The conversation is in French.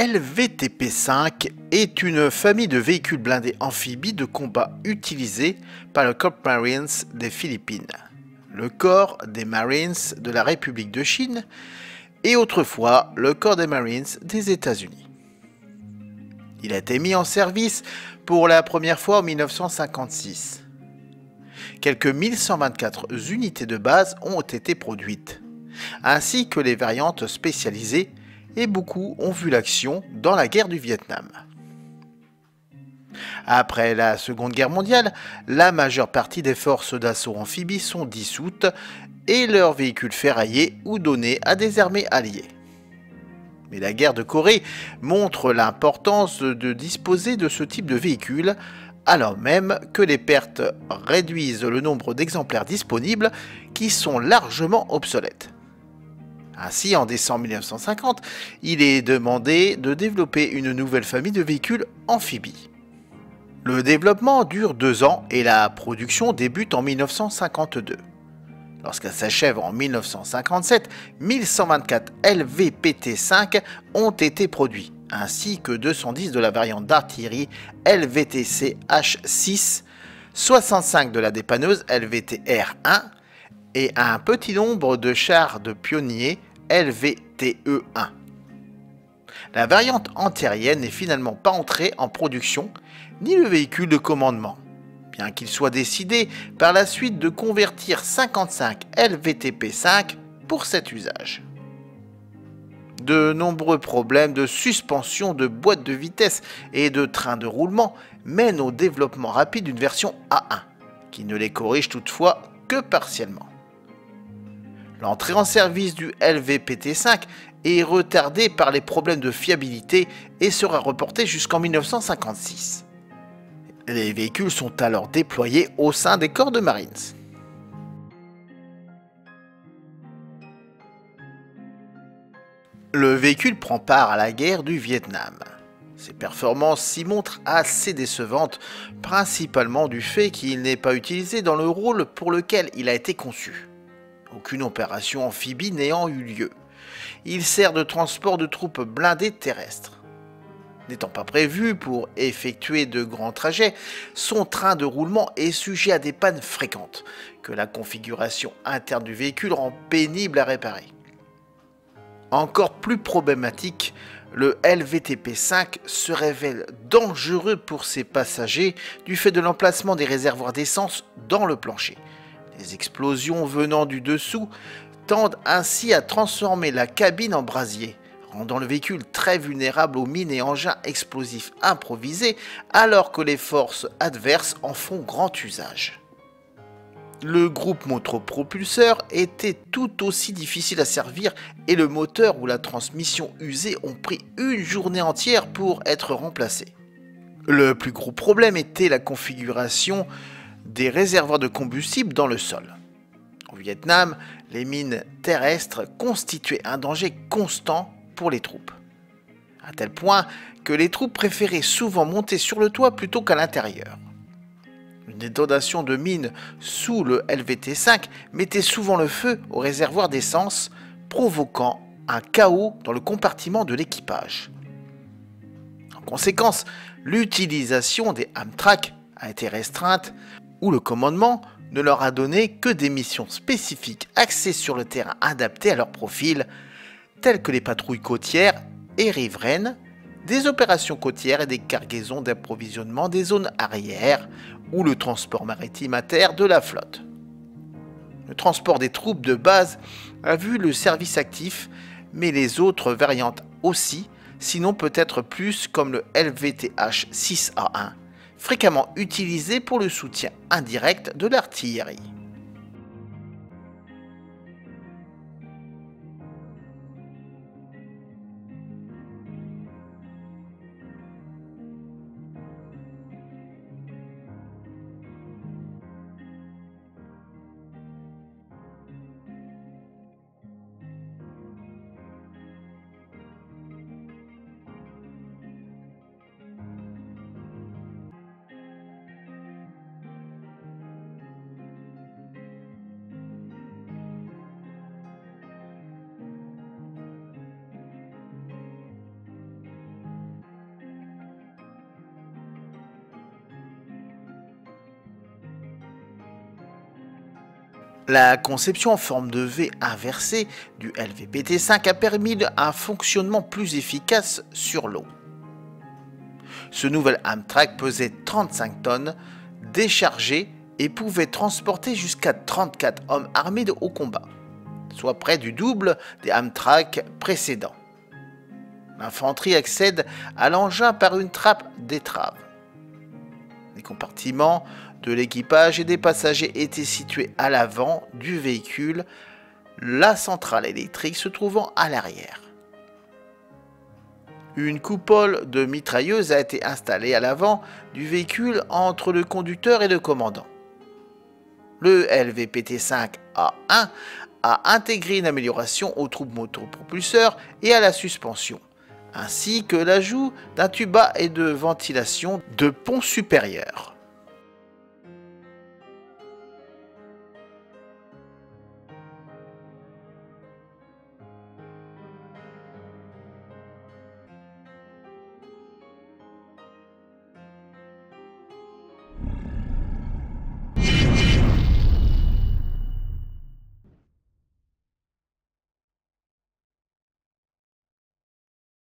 LVTP-5 est une famille de véhicules blindés amphibies de combat utilisés par le Corps Marines des Philippines, le Corps des Marines de la République de Chine et autrefois le Corps des Marines des États-Unis. Il a été mis en service pour la première fois en 1956. Quelques 1124 unités de base ont été produites, ainsi que les variantes spécialisées, et beaucoup ont vu l'action dans la guerre du Vietnam. Après la Seconde Guerre mondiale, la majeure partie des forces d'assaut amphibies sont dissoutes et leurs véhicules ferraillés ou donnés à des armées alliées. Mais la guerre de Corée montre l'importance de disposer de ce type de véhicule, alors même que les pertes réduisent le nombre d'exemplaires disponibles qui sont largement obsolètes. Ainsi, en décembre 1950, il est demandé de développer une nouvelle famille de véhicules amphibies. Le développement dure 2 ans et la production débute en 1952. Lorsqu'elle s'achève en 1957, 1124 LVPT-5 ont été produits, ainsi que 210 de la variante d'artillerie LVTC H6, 65 de la dépanneuse LVTR-1 et un petit nombre de chars de pionniers LVTE-1. La variante antérienne n'est finalement pas entrée en production, ni le véhicule de commandement, bien qu'il soit décidé par la suite de convertir 55 LVTP-5 pour cet usage. De nombreux problèmes de suspension de boîte de vitesse et de train de roulement mènent au développement rapide d'une version A1, qui ne les corrige toutefois que partiellement. L'entrée en service du LVPT-5 est retardée par les problèmes de fiabilité et sera reportée jusqu'en 1956. Les véhicules sont alors déployés au sein des corps de Marines. Le véhicule prend part à la guerre du Vietnam. Ses performances s'y montrent assez décevantes, principalement du fait qu'il n'est pas utilisé dans le rôle pour lequel il a été conçu. Aucune opération amphibie n'ayant eu lieu. Il sert de transport de troupes blindées terrestres. N'étant pas prévu pour effectuer de grands trajets, son train de roulement est sujet à des pannes fréquentes, que la configuration interne du véhicule rend pénible à réparer. Encore plus problématique, le LVTP-5 se révèle dangereux pour ses passagers du fait de l'emplacement des réservoirs d'essence dans le plancher. Les explosions venant du dessous tendent ainsi à transformer la cabine en brasier, rendant le véhicule très vulnérable aux mines et engins explosifs improvisés, alors que les forces adverses en font grand usage. Le groupe motopropulseur était tout aussi difficile à servir et le moteur ou la transmission usée ont pris une journée entière pour être remplacés. Le plus gros problème était la configuration des réservoirs de combustible dans le sol. Au Vietnam, les mines terrestres constituaient un danger constant pour les troupes, à tel point que les troupes préféraient souvent monter sur le toit plutôt qu'à l'intérieur. Une détonation de mines sous le LVT-5 mettait souvent le feu au réservoir d'essence, provoquant un chaos dans le compartiment de l'équipage. En conséquence, l'utilisation des Amtrak a été restreinte, où le commandement ne leur a donné que des missions spécifiques axées sur le terrain adapté à leur profil, telles que les patrouilles côtières et riveraines, des opérations côtières et des cargaisons d'approvisionnement des zones arrières, ou le transport maritime à terre de la flotte. Le transport des troupes de base a vu le service actif, mais les autres variantes aussi, sinon peut-être plus comme le LVTH-6A1, fréquemment utilisé pour le soutien indirect de l'artillerie. La conception en forme de V inversée du LVPT5 a permis un fonctionnement plus efficace sur l'eau. Ce nouvel Amtrak pesait 35 tonnes, déchargé et pouvait transporter jusqu'à 34 hommes armés au combat, soit près du double des Amtrak précédents. L'infanterie accède à l'engin par une trappe d'étrave. Les compartiments de l'équipage et des passagers étaient situés à l'avant du véhicule, la centrale électrique se trouvant à l'arrière. Une coupole de mitrailleuse a été installée à l'avant du véhicule entre le conducteur et le commandant. Le LVPT5A1 a intégré une amélioration aux troupes motopropulseurs et à la suspension, ainsi que l'ajout d'un tuba et de ventilation de pont supérieur.